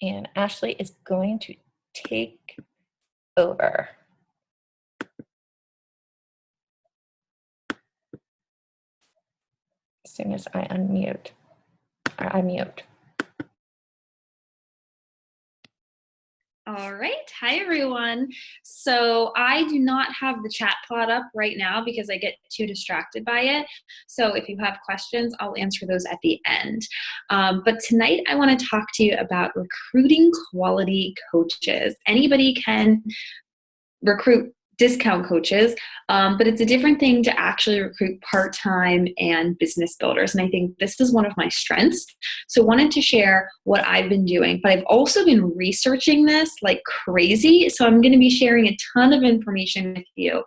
and Ashley is going to take over. As soon as I unmute, or I mute. All right. Hi, everyone. So I do not have the chat pod up right now because I get too distracted by it. So if you have questions, I'll answer those at the end. But tonight I want to talk to you about recruiting quality coaches. Anybody can recruit discount coaches, but it's a different thing to actually recruit part-time and business builders. And I think this is one of my strengths. So I wanted to share what I've been doing, but I've also been researching this like crazy. So I'm going to be sharing a ton of information with you.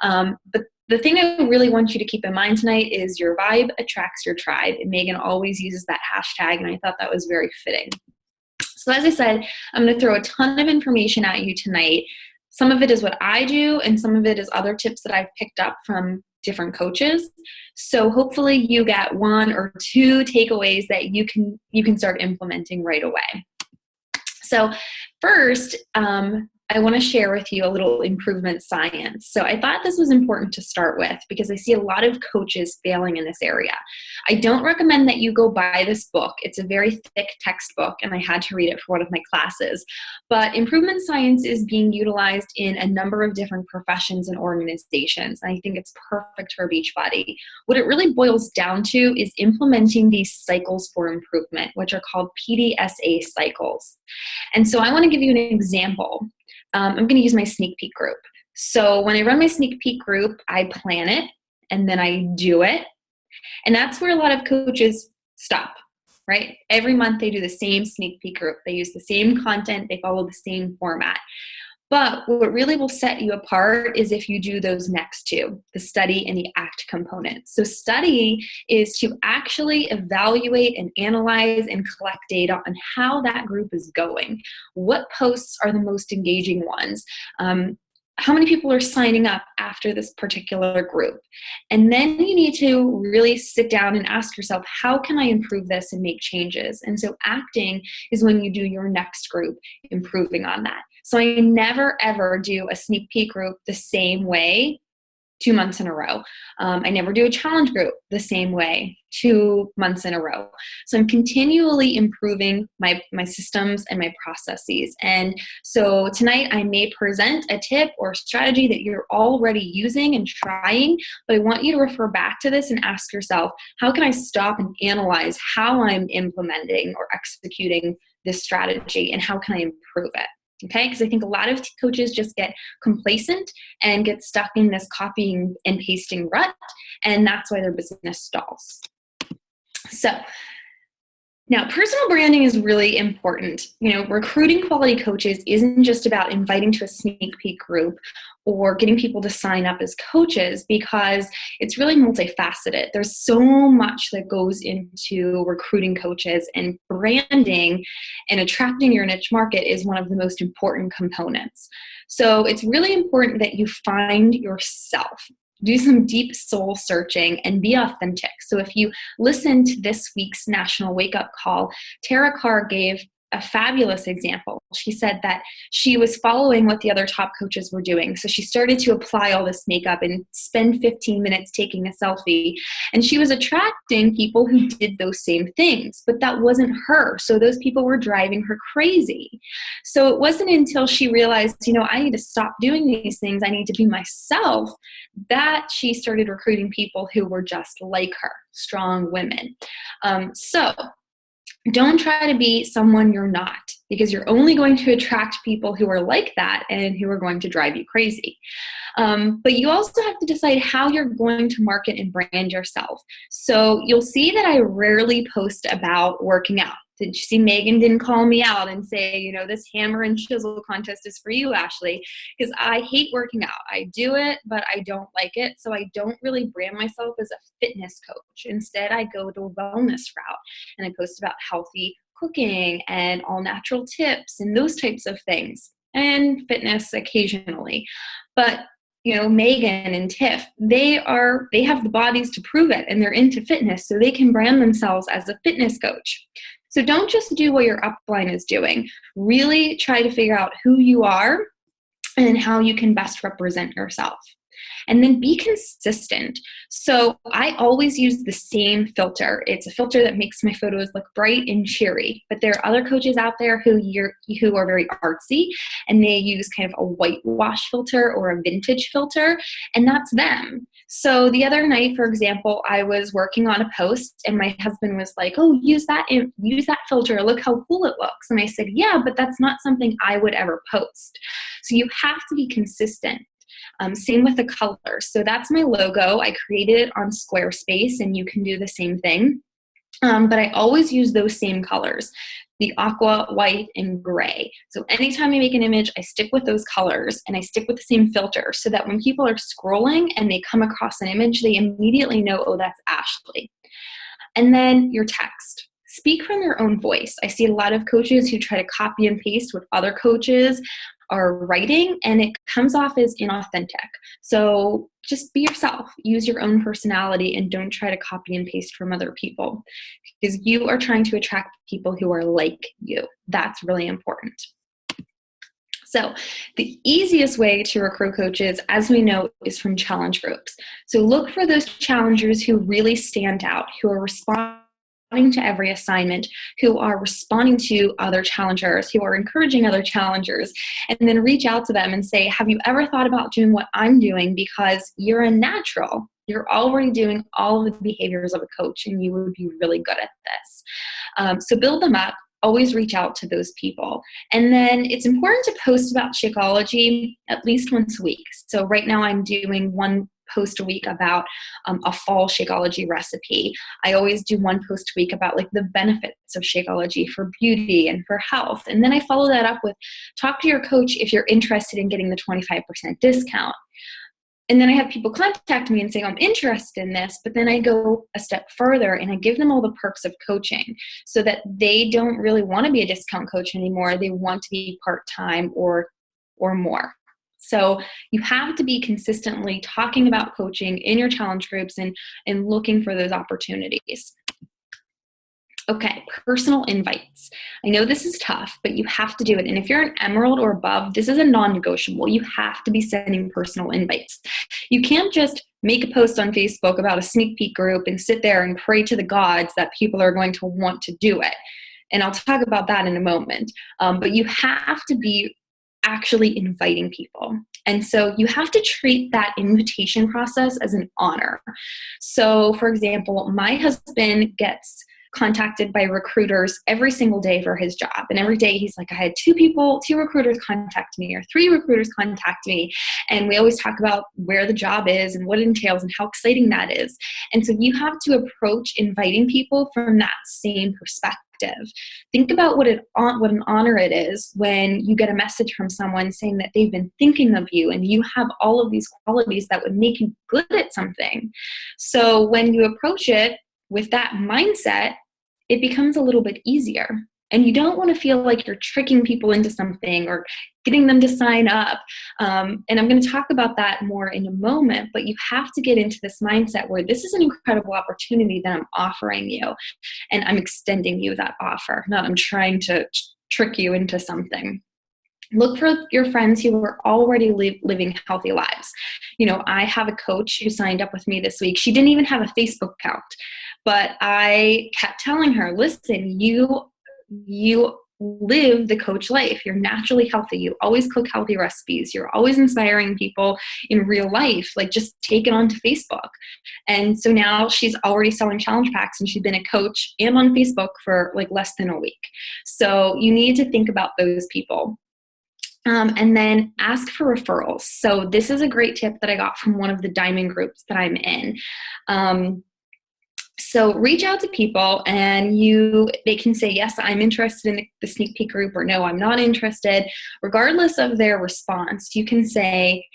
But the thing I really want you to keep in mind tonight is your vibe attracts your tribe. And Megan always uses that hashtag, and I thought that was very fitting. So as I said, I'm going to throw a ton of information at you tonight. Some of it is what I do, and some of it is other tips that I've picked up from different coaches. So hopefully you get one or two takeaways that you can start implementing right away. So first, I want to share with you a little improvement science. So I thought this was important to start with because I see a lot of coaches failing in this area. I don't recommend that you go buy this book. It's a very thick textbook, and I had to read it for one of my classes. But improvement science is being utilized in a number of different professions and organizations, and I think it's perfect for Beachbody. What it really boils down to is implementing these cycles for improvement, which are called PDSA cycles. And so I want to give you an example. I'm going to use my sneak peek group. So when I run my sneak peek group, I plan it and then I do it. And that's where a lot of coaches stop, right? Every month they do the same sneak peek group. They use the same content. They follow the same format. But what really will set you apart is if you do those next two, the study and the act component. So study is to actually evaluate and analyze and collect data on how that group is going. What posts are the most engaging ones? How many people are signing up after this particular group? And then you need to really sit down and ask yourself, how can I improve this and make changes? And so acting is when you do your next group, improving on that. So I never, ever do a sneak peek group the same way 2 months in a row. I never do a challenge group the same way 2 months in a row. So I'm continually improving my systems and my processes. And so tonight I may present a tip or strategy that you're already using and trying, but I want you to refer back to this and ask yourself, how can I stop and analyze how I'm implementing or executing this strategy, and how can I improve it? Okay, because I think a lot of coaches just get complacent and get stuck in this copying and pasting rut, and that's why their business stalls. So now, personal branding is really important. You know, recruiting quality coaches isn't just about inviting to a sneak peek group or getting people to sign up as coaches, because it's really multifaceted. There's so much that goes into recruiting coaches, and branding and attracting your niche market is one of the most important components. So it's really important that you find yourself. Do some deep soul searching and be authentic. So if you listen to this week's National Wake Up Call, Tara Carr gave a fabulous example. She said that she was following what the other top coaches were doing. So she started to apply all this makeup and spend 15 minutes taking a selfie. And she was attracting people who did those same things, but that wasn't her. So those people were driving her crazy. So it wasn't until she realized, you know, I need to stop doing these things, I need to be myself, that she started recruiting people who were just like her, strong women. So don't try to be someone you're not, because you're only going to attract people who are like that and who are going to drive you crazy. But you also have to decide how you're going to market and brand yourself. So you'll see that I rarely post about working out. Did you see Megan didn't call me out and say, you know, this hammer and chisel contest is for you, Ashley? Because I hate working out. I do it, but I don't like it. So I don't really brand myself as a fitness coach. Instead, I go the wellness route, and I post about healthy cooking and all natural tips and those types of things, and fitness occasionally. But you know, Megan and Tiff, they have the bodies to prove it, and they're into fitness, so they can brand themselves as a fitness coach. So don't just do what your upline is doing. Really try to figure out who you are and how you can best represent yourself. And then be consistent. So I always use the same filter. It's a filter that makes my photos look bright and cheery. But there are other coaches out there who are very artsy, and they use kind of a whitewash filter or a vintage filter, and that's them. So the other night, for example, I was working on a post, and my husband was like, "Oh, use that filter. Look how cool it looks." And I said, "Yeah, but that's not something I would ever post." So you have to be consistent. Same with the color. So that's my logo. I created it on Squarespace, and you can do the same thing. But I always use those same colors, the aqua, white, and gray. So anytime I make an image, I stick with those colors, and I stick with the same filter so that when people are scrolling and they come across an image, they immediately know, oh, that's Ashley. And then your text. Speak from your own voice. I see a lot of coaches who try to copy and paste what other coaches are writing, and it comes off as inauthentic. So just be yourself, use your own personality, and don't try to copy and paste from other people, because you are trying to attract people who are like you. That's really important. So the easiest way to recruit coaches, as we know, is from challenge groups. So look for those challengers who really stand out, who are responding to every assignment, who are responding to other challengers, who are encouraging other challengers, and then reach out to them and say, have you ever thought about doing what I'm doing? Because you're a natural. You're already doing all of the behaviors of a coach, and you would be really good at this. So build them up. Always reach out to those people. And then it's important to post about Shakeology at least once a week. So right now I'm doing one post a week about a fall Shakeology recipe. I always do one post a week about like the benefits of Shakeology for beauty and for health. And then I follow that up with talk to your coach if you're interested in getting the 25% discount. And then I have people contact me and say, I'm interested in this, but then I go a step further and I give them all the perks of coaching so that they don't really want to be a discount coach anymore. They want to be part-time or more. So you have to be consistently talking about coaching in your challenge groups and looking for those opportunities. Okay, personal invites. I know this is tough, but you have to do it. And if you're an emerald or above, this is a non-negotiable. You have to be sending personal invites. You can't just make a post on Facebook about a sneak peek group and sit there and pray to the gods that people are going to want to do it. And I'll talk about that in a moment. But you have to be actually inviting people. And so you have to treat that invitation process as an honor. So for example, my husband gets contacted by recruiters every single day for his job. And every day he's like, I had two recruiters contact me or 3 recruiters contact me. And we always talk about where the job is and what it entails and how exciting that is. And so you have to approach inviting people from that same perspective. Think about what an honor it is when you get a message from someone saying that they've been thinking of you and you have all of these qualities that would make you good at something. So when you approach it with that mindset, it becomes a little bit easier. And you don't want to feel like you're tricking people into something or getting them to sign up. And I'm going to talk about that more in a moment, but you have to get into this mindset where this is an incredible opportunity that I'm offering you, and I'm extending you that offer, not I'm trying to trick you into something. Look for your friends who are already living healthy lives. You know, I have a coach who signed up with me this week. She didn't even have a Facebook account, but I kept telling her, listen, you live the coach life. You're naturally healthy. You always cook healthy recipes. You're always inspiring people in real life. Like, just take it onto Facebook. And so now she's already selling challenge packs, and she's been a coach and on Facebook for like less than a week. So you need to think about those people. And then ask for referrals. So this is a great tip that I got from one of the diamond groups that I'm in. So reach out to people, and they can say, yes, I'm interested in the sneak peek group, or no, I'm not interested. Regardless of their response, you can say,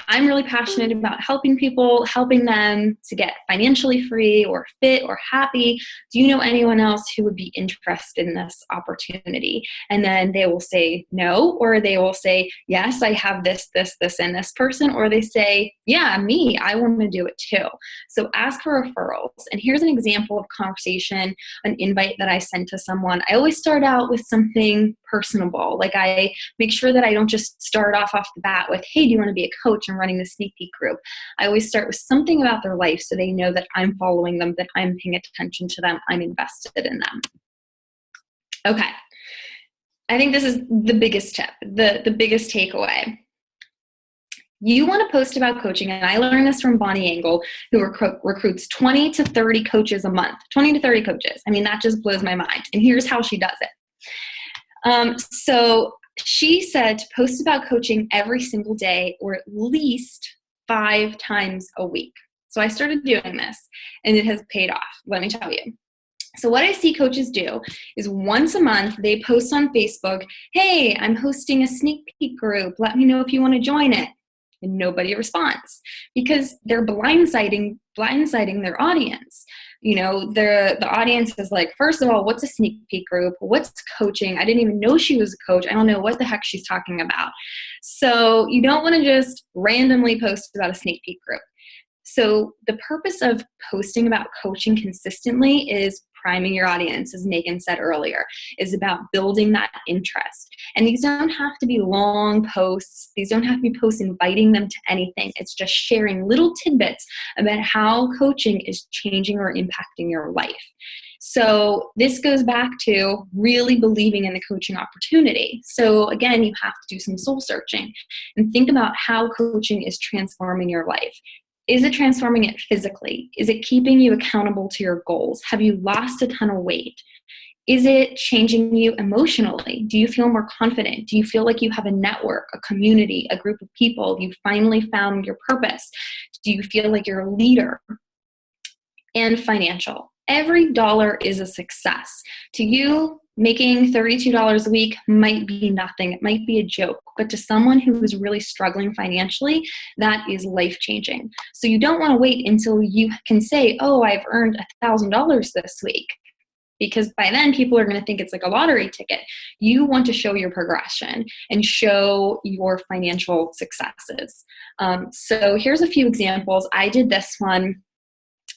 I'm really passionate about helping people, helping them to get financially free or fit or happy. Do you know anyone else who would be interested in this opportunity? And then they will say no, or they will say, yes, I have this, and this person, or they say, yeah, me, I want to do it too. So ask for referrals. And here's an example of conversation, an invite that I sent to someone. I always start out with something personable. Like I make sure that I don't just start off the bat with, hey, do you want to be a coach? I'm running the sneak peek group. I always start with something about their life so they know that I'm following them, that I'm paying attention to them, I'm invested in them. Okay. I think this is the biggest tip, the biggest takeaway. You want to post about coaching, and I learned this from Bonnie Engel, who recruits 20 to 30 coaches a month. 20 to 30 coaches. I mean, that just blows my mind. And here's how she does it. So she said to post about coaching every single day, or at least 5 times a week. So I started doing this, and it has paid off, let me tell you. So what I see coaches do is once a month, they post on Facebook, hey, I'm hosting a sneak peek group. Let me know if you want to join it. And nobody responds because they're blindsiding their audience. The audience is like, first of all, what's a sneak peek group? What's coaching? I didn't even know she was a coach. I don't know what the heck she's talking about. So you don't want to just randomly post about a sneak peek group. So the purpose of posting about coaching consistently is priming your audience, as Megan said earlier, is about building that interest. And these don't have to be long posts. These don't have to be posts inviting them to anything. It's just sharing little tidbits about how coaching is changing or impacting your life. So this goes back to really believing in the coaching opportunity. So again, you have to do some soul searching and think about how coaching is transforming your life. Is it transforming it physically? Is it keeping you accountable to your goals? Have you lost a ton of weight? Is it changing you emotionally? Do you feel more confident? Do you feel like you have a network, a community, a group of people? You finally found your purpose? Do you feel like you're a leader? And financial. Every dollar is a success. To you, making $32 a week might be nothing. It might be a joke. But to someone who is really struggling financially, that is life-changing. So you don't want to wait until you can say, oh, I've earned $1,000 this week. Because by then people are going to think it's like a lottery ticket. You want to show your progression and show your financial successes. So here's a few examples. I did this one.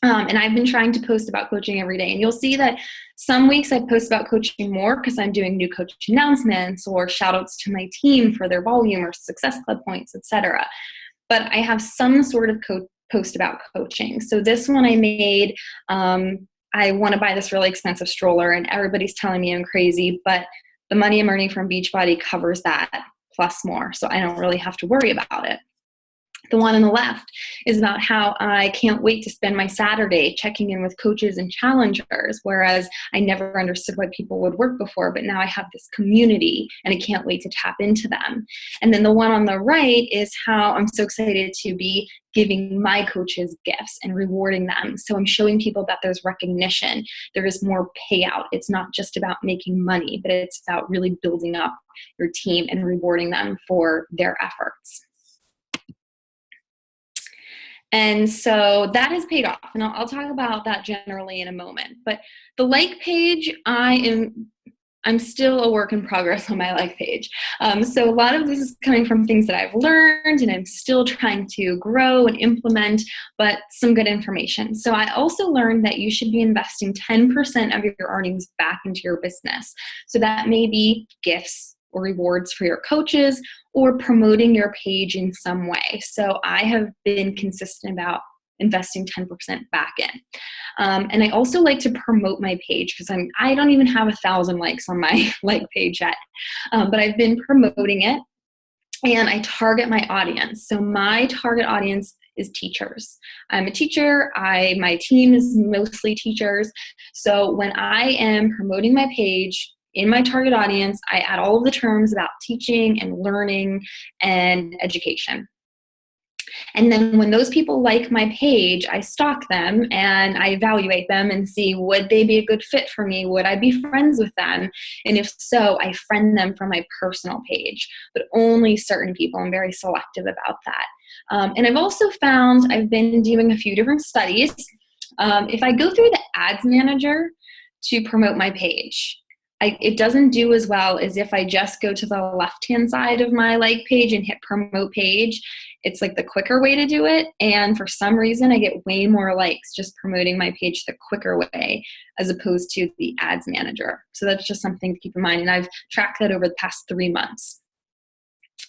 And I've been trying to post about coaching every day. And you'll see that some weeks I post about coaching more because I'm doing new coach announcements or shout outs to my team for their volume or success club points, etc. But I have some sort of post about coaching. So this one I made, I want to buy this really expensive stroller and everybody's telling me I'm crazy, but the money I'm earning from Beachbody covers that plus more. So I don't really have to worry about it. The one on the left is about how I can't wait to spend my Saturday checking in with coaches and challengers, whereas I never understood why people would work before, but now I have this community and I can't wait to tap into them. And then the one on the right is how I'm so excited to be giving my coaches gifts and rewarding them. So I'm showing people that there's recognition, there is more payout. It's not just about making money, but it's about really building up your team and rewarding them for their efforts. And so that has paid off, and I'll talk about that generally in a moment. But the like page, I'm still a work in progress on my like page. So a lot of this is coming from things that I've learned, and I'm still trying to grow and implement, but some good information. So I also learned that you should be investing 10% of your earnings back into your business. So that may be gifts or rewards for your coaches, or promoting your page in some way. So I have been consistent about investing 10% back in. And I also like to promote my page because I don't even have 1,000 likes on my like page yet, but I've been promoting it, and I target my audience. So my target audience is teachers. I'm a teacher. My team is mostly teachers. So when I am promoting my page, in my target audience, I add all of the terms about teaching and learning and education. And then when those people like my page, I stalk them and I evaluate them and see, would they be a good fit for me? Would I be friends with them? And if so, I friend them from my personal page, but only certain people. I'm very selective about that. And I've also found, I've been doing a few different studies. If I go through the ads manager to promote my page, it doesn't do as well as if I just go to the left-hand side of my like page and hit promote page. It's like the quicker way to do it. And for some reason, I get way more likes just promoting my page the quicker way as opposed to the ads manager. So that's just something to keep in mind. And I've tracked that over the past 3 months.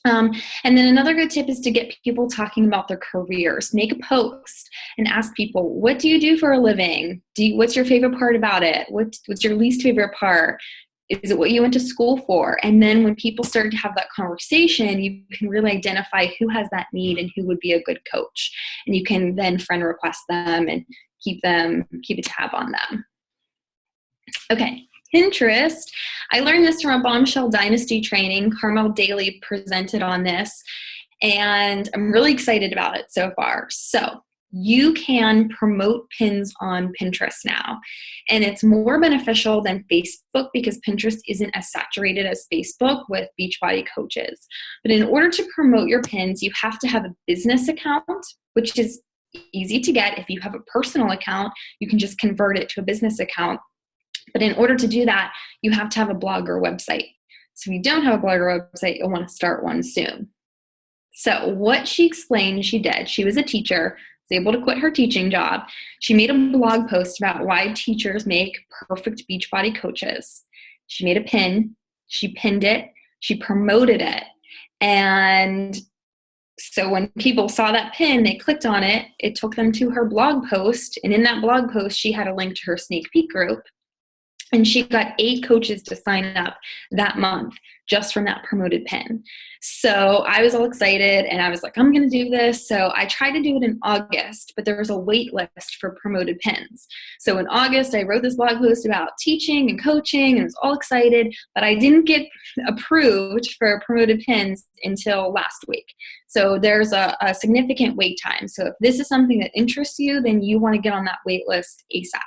And then another good tip is to get people talking about their careers. Make a post and ask people, what do you do for a living? What's your favorite part about it? What's your least favorite part? Is it what you went to school for? And then when people start to have that conversation, you can really identify who has that need and who would be a good coach. And you can then friend request them and keep a tab on them. Okay. Pinterest. I learned this from a Bombshell Dynasty training. Carmel Daly presented on this, and I'm really excited about it so far. So you can promote pins on Pinterest now, and it's more beneficial than Facebook because Pinterest isn't as saturated as Facebook with Beachbody coaches. But in order to promote your pins, you have to have a business account, which is easy to get. If you have a personal account, you can just convert it to a business account. But in order to do that, you have to have a blog or website. So if you don't have a blog or website, you'll want to start one soon. So what she explained she did, she was a teacher, was able to quit her teaching job. She made a blog post about why teachers make perfect Beachbody coaches. She made a pin, she pinned it, she promoted it. And so when people saw that pin, they clicked on it, it took them to her blog post. And in that blog post, she had a link to her sneak peek group. And she got 8 coaches to sign up that month just from that promoted pin. So I was all excited and I was like, I'm going to do this. So I tried to do it in August, but there was a wait list for promoted pins. So in August, I wrote this blog post about teaching and coaching and I was all excited, but I didn't get approved for promoted pins until last week. So there's a significant wait time. So if this is something that interests you, then you want to get on that wait list ASAP.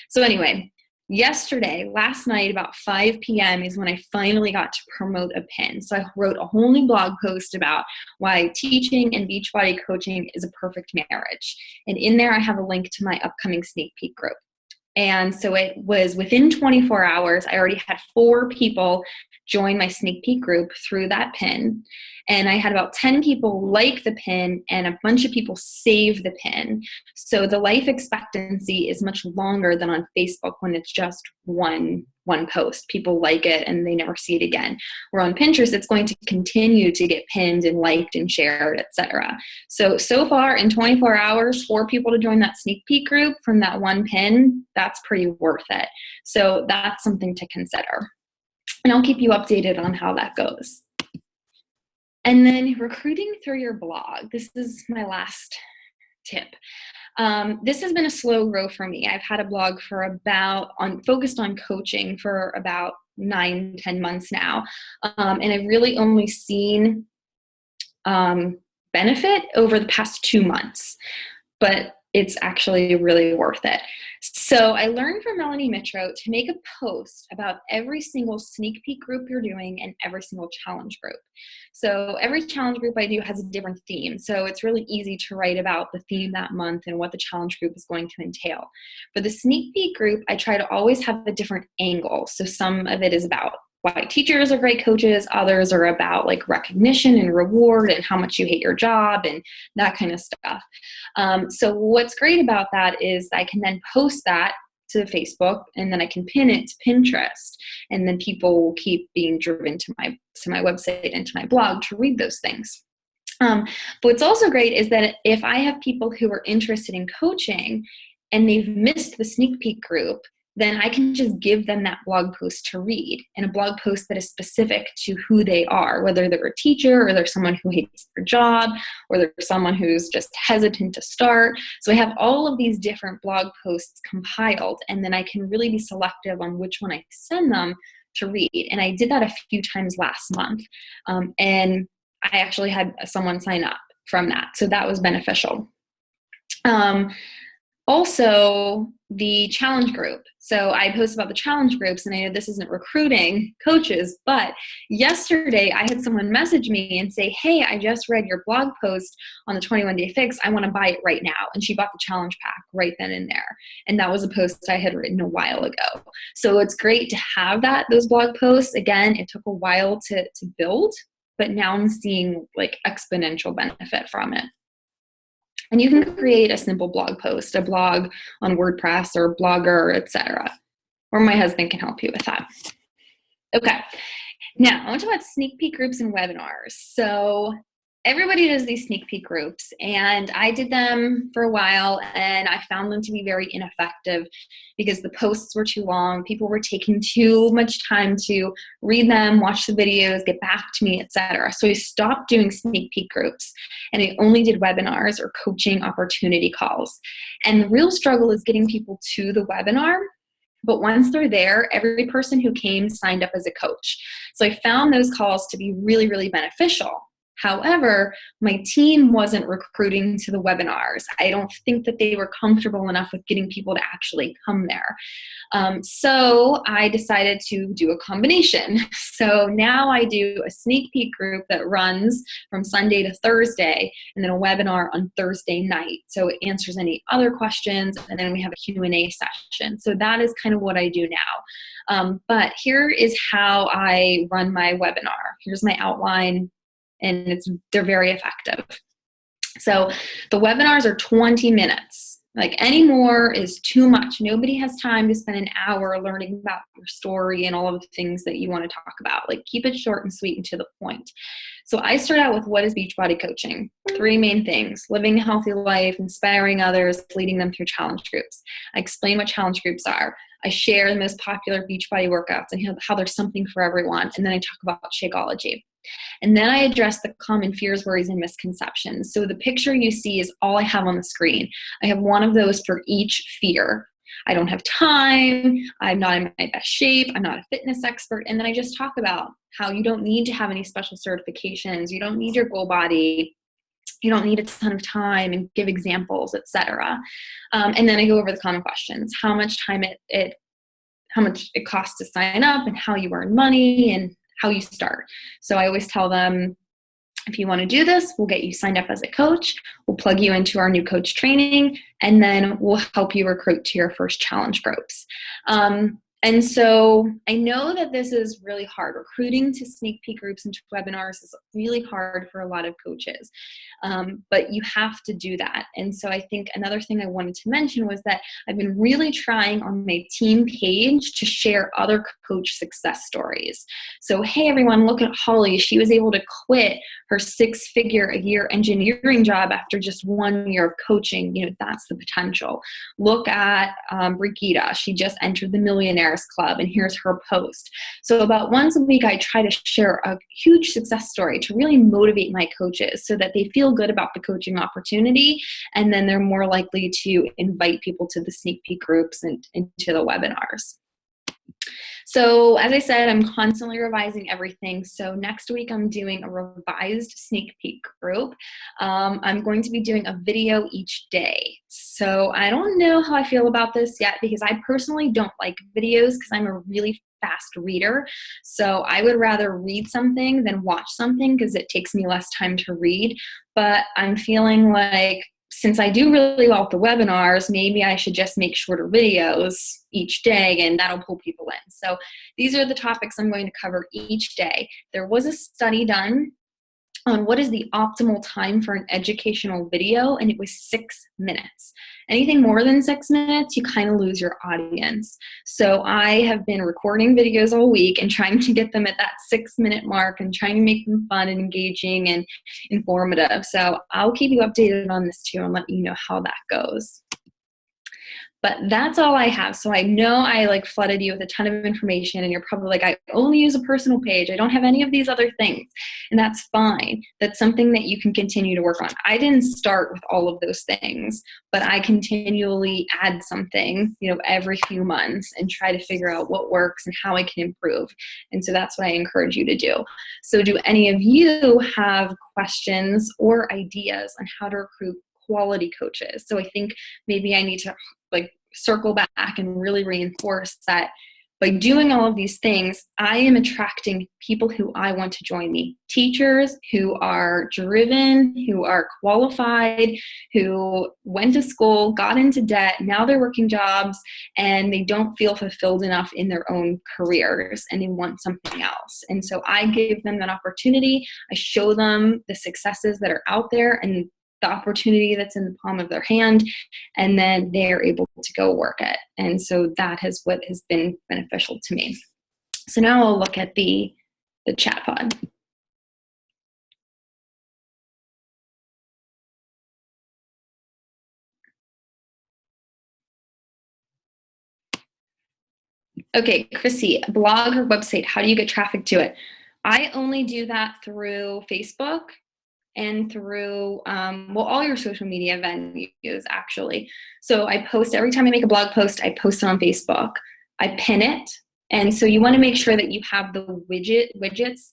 So anyway, last night, about 5 p.m. is when I finally got to promote a pin. So I wrote a whole new blog post about why teaching and Beachbody coaching is a perfect marriage. And in there, I have a link to my upcoming sneak peek group. And so it was within 24 hours, I already had 4 people join my sneak peek group through that pin. And I had about 10 people like the pin and a bunch of people save the pin. So the life expectancy is much longer than on Facebook when it's just one post. People like it and they never see it again. Where on Pinterest, it's going to continue to get pinned and liked and shared, etc. So far in 24 hours, 4 people to join that sneak peek group from that one pin, that's pretty worth it. So that's something to consider. And I'll keep you updated on how that goes. And then recruiting through your blog. This is my last tip. This has been a slow grow for me. I've had a blog for focused on coaching for about 9-10 months now. And I've really only seen benefit over the past 2 months, but it's actually really worth it. So I learned from Melanie Mitro to make a post about every single sneak peek group you're doing and every single challenge group. So every challenge group I do has a different theme. So it's really easy to write about the theme that month and what the challenge group is going to entail. For the sneak peek group, I try to always have a different angle. So some of it is about why teachers are great coaches. Others are about like recognition and reward and how much you hate your job and that kind of stuff. So what's great about that is I can then post that to Facebook and then I can pin it to Pinterest and then people will keep being driven to my website and to my blog to read those things. But what's also great is that if I have people who are interested in coaching and they've missed the sneak peek group, then I can just give them that blog post to read, and a blog post that is specific to who they are, whether they're a teacher or they're someone who hates their job or they're someone who's just hesitant to start. So I have all of these different blog posts compiled, and then I can really be selective on which one I send them to read. And I did that a few times last month, and I actually had someone sign up. from that. So that was beneficial. Also, the challenge group. So I post about the challenge groups, and I know this isn't recruiting coaches, but yesterday I had someone message me and say, hey, I just read your blog post on the 21-day fix. I want to buy it right now. And she bought the challenge pack right then and there. And that was a post I had written a while ago. So it's great to have those blog posts. Again, it took a while to build, but now I'm seeing like exponential benefit from it. And you can create a simple blog post, a blog on WordPress or Blogger, etc. Or my husband can help you with that. Okay, now I want to talk about sneak peek groups and webinars. So everybody does these sneak peek groups, and I did them for a while, and I found them to be very ineffective because the posts were too long. People were taking too much time to read them, watch the videos, get back to me, etc. So I stopped doing sneak peek groups, and I only did webinars or coaching opportunity calls. And the real struggle is getting people to the webinar. But once they're there, every person who came signed up as a coach. So I found those calls to be really, really beneficial. However, my team wasn't recruiting to the webinars. I don't think that they were comfortable enough with getting people to actually come there. So I decided to do a combination. So now I do a sneak peek group that runs from Sunday to Thursday, and then a webinar on Thursday night. So it answers any other questions, and then we have a Q&A session. So that is kind of what I do now. But here is how I run my webinar. Here's my outline. And they're very effective. So the webinars are 20 minutes. Like any more is too much. Nobody has time to spend an hour learning about your story and all of the things that you want to talk about. Like keep it short and sweet and to the point. So I start out with what is Beachbody coaching? 3 main things: living a healthy life, inspiring others, leading them through challenge groups. I explain what challenge groups are. I share the most popular Beachbody workouts and how there's something for everyone. And then I talk about Shakeology. And then I address the common fears, worries, and misconceptions. So the picture you see is all I have on the screen. I have one of those for each fear. I don't have time. I'm not in my best shape. I'm not a fitness expert. And then I just talk about how you don't need to have any special certifications. You don't need your goal body. You don't need a ton of time, and give examples, etc. And then I go over the common questions: how much time how much it costs to sign up, and how you earn money, and how you start. So I always tell them, if you want to do this, we'll get you signed up as a coach. We'll plug you into our new coach training, and then we'll help you recruit to your first challenge groups. And so I know that this is really hard. Recruiting to sneak peek groups and to webinars is really hard for a lot of coaches, but you have to do that. And so I think another thing I wanted to mention was that I've been really trying on my team page to share other coach success stories. So, hey everyone, look at Holly. She was able to quit her 6-figure-a-year engineering job after just 1 year of coaching. You know, that's the potential. Look at Brigitte. She just entered the Millionaires Club, and here's her post. So about once a week, I try to share a huge success story to really motivate my coaches so that they feel good about the coaching opportunity, and then they're more likely to invite people to the sneak peek groups and into the webinars. So as I said, I'm constantly revising everything. So next week I'm doing a revised sneak peek group. I'm going to be doing a video each day. So I don't know how I feel about this yet, because I personally don't like videos because I'm a really fast reader. So I would rather read something than watch something because it takes me less time to read. But I'm feeling like, since I do really well with the webinars, maybe I should just make shorter videos each day, and that'll pull people in. So these are the topics I'm going to cover each day. There was a study done on what is the optimal time for an educational video, and it was 6 minutes. Anything more than 6 minutes, you kind of lose your audience. So I have been recording videos all week and trying to get them at that 6-minute mark and trying to make them fun and engaging and informative. So I'll keep you updated on this too and let you know how that goes. But that's all I have. So I know I like flooded you with a ton of information, and you're probably like, I only use a personal page. I don't have any of these other things. And that's fine. That's something that you can continue to work on. I didn't start with all of those things, but I continually add something, every few months and try to figure out what works and how I can improve. And so that's what I encourage you to do. So do any of you have questions or ideas on how to recruit quality coaches? So I think maybe I need to circle back and really reinforce that by doing all of these things, I am attracting people who I want to join me. Teachers who are driven, who are qualified, who went to school, got into debt, now they're working jobs, and they don't feel fulfilled enough in their own careers, and they want something else. And so I give them that opportunity. I show them the successes that are out there and the opportunity that's in the palm of their hand, and then they're able to go work it. And so that is what has been beneficial to me. So now I'll look at the chat pod. Okay, Chrissy, blog or website, how do you get traffic to it? I only do that through Facebook and through, all your social media venues, actually. So I post, every time I make a blog post, I post it on Facebook. I pin it. And so you want to make sure that you have the widgets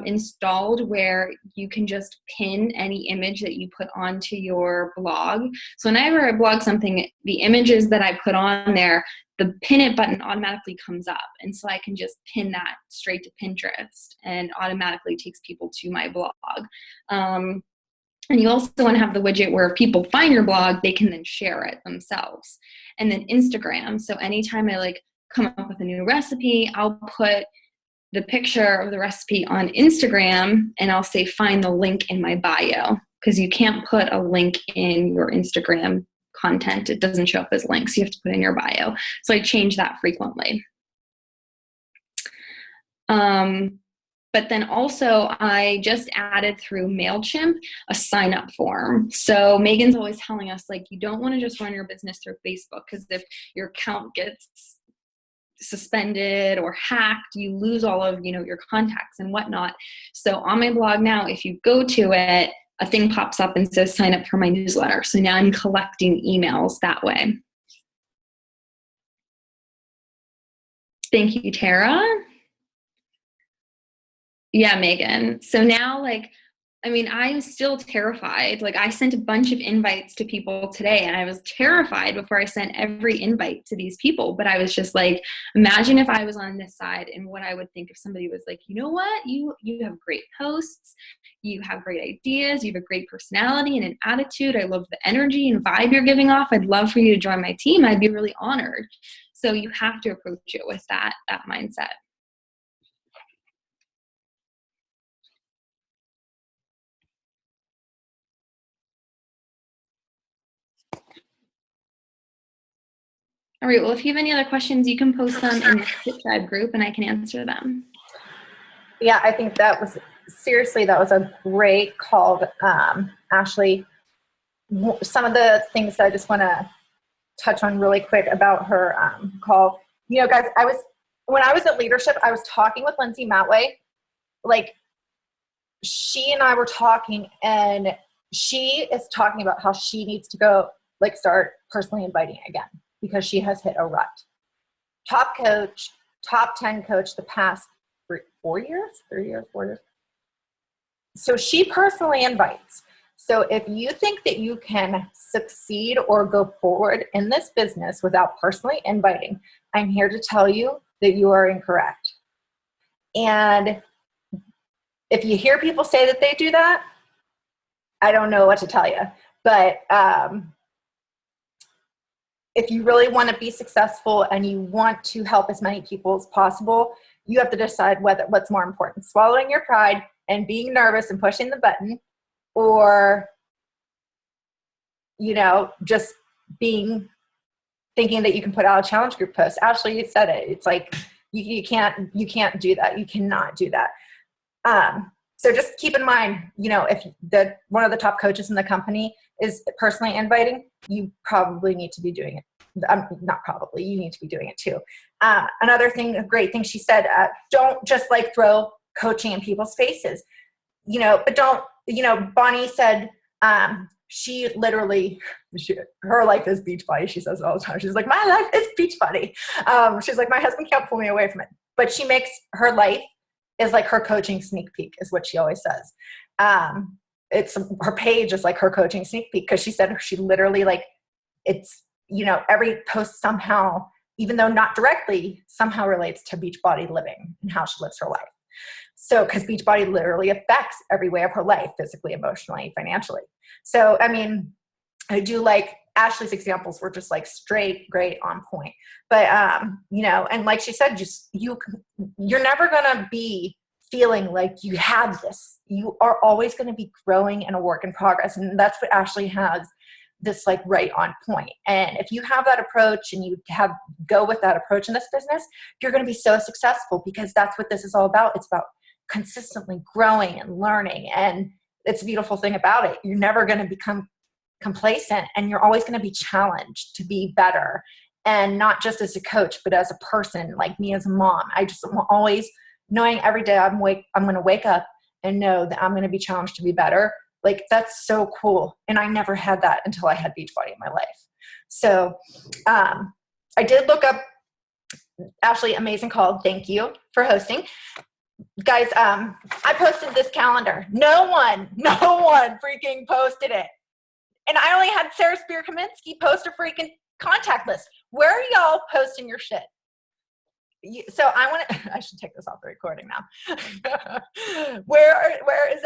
installed where you can just pin any image that you put onto your blog. So whenever I blog something, the images that I put on there, the pin it button automatically comes up. And so I can just pin that straight to Pinterest and automatically takes people to my blog. And you also want to have the widget where if people find your blog, they can then share it themselves. And then Instagram. So anytime I come up with a new recipe, I'll put the picture of the recipe on Instagram and I'll say, find the link in my bio, because you can't put a link in your Instagram content. It doesn't show up as links. You have to put in your bio. So I change that frequently. But then also I just added through MailChimp a sign up form. So Megan's always telling us you don't want to just run your business through Facebook, because if your account gets suspended or hacked, you lose all of your contacts and whatnot. So on my blog now, if you go to it, a thing pops up and says sign up for my newsletter. So now I'm collecting emails that way. Thank you, Tara. Yeah, Megan. So now I'm still terrified. I sent a bunch of invites to people today, and I was terrified before I sent every invite to these people. But I was just imagine if I was on this side and what I would think if somebody was you know what, you have great posts, you have great ideas, you have a great personality and an attitude. I love the energy and vibe you're giving off. I'd love for you to join my team. I'd be really honored. So you have to approach it with that mindset. All right, well, if you have any other questions, you can post them in the Fit Tribe group and I can answer them. Yeah, I think that was a great call, Ashley. Some of the things that I just want to touch on really quick about her call. Guys, when I was at leadership, I was talking with Lindsay Matway. She and I were talking, and she is talking about how she needs to go start personally inviting again, because she has hit a rut. Top 10 coach the past 4 years. So she personally invites. So if you think that you can succeed or go forward in this business without personally inviting, I'm here to tell you that you are incorrect. And if you hear people say that they do that, I don't know what to tell you. But if you really want to be successful and you want to help as many people as possible, you have to decide what's more important, swallowing your pride and being nervous and pushing the button, or just thinking that you can put out a challenge group post. Ashley, you said it. It's you can't do that. You cannot do that. So just keep in mind, if one of the top coaches in the company is personally inviting, you probably need to be doing it. not probably, you need to be doing it too. Another thing, a great thing she said, don't just like throw coaching in people's faces, but don't, Bonnie said, she literally, her life is Beachbody. She says it all the time. She's like, my life is Beachbody. She's like, my husband can't pull me away from it. But she makes her life is like her coaching sneak peek, is what she always says. It's her page is like her coaching sneak peek, because she said she literally, like, it's, every post somehow, even though not directly, somehow relates to Beachbody living and how she lives her life. So, because Beachbody literally affects every way of her life, physically, emotionally, financially. So, I mean, I do like Ashley's examples were just like straight, great, on point. But, and like she said, just you're never going to be feeling like you have this. You are always going to be growing and a work in progress. And that's what Ashley has, this like right on point. And if you have that approach and you go with that approach in this business, you're going to be so successful, because that's what this is all about. It's about consistently growing and learning. And it's a beautiful thing about it. You're never going to become complacent, and you're always going to be challenged to be better. And not just as a coach, but as a person, like me as a mom. I just am always knowing every day I'm going to wake up and know that I'm going to be challenged to be better. Like, that's so cool. And I never had that until I had Beachbody in my life. So I did look up, Ashley, amazing call. Thank you for hosting. Guys, I posted this calendar. No one freaking posted it. And I only had Sarah Spear-Kaminsky post a freaking contact list. Where are y'all posting your shit? So I should take this off the recording now. Where is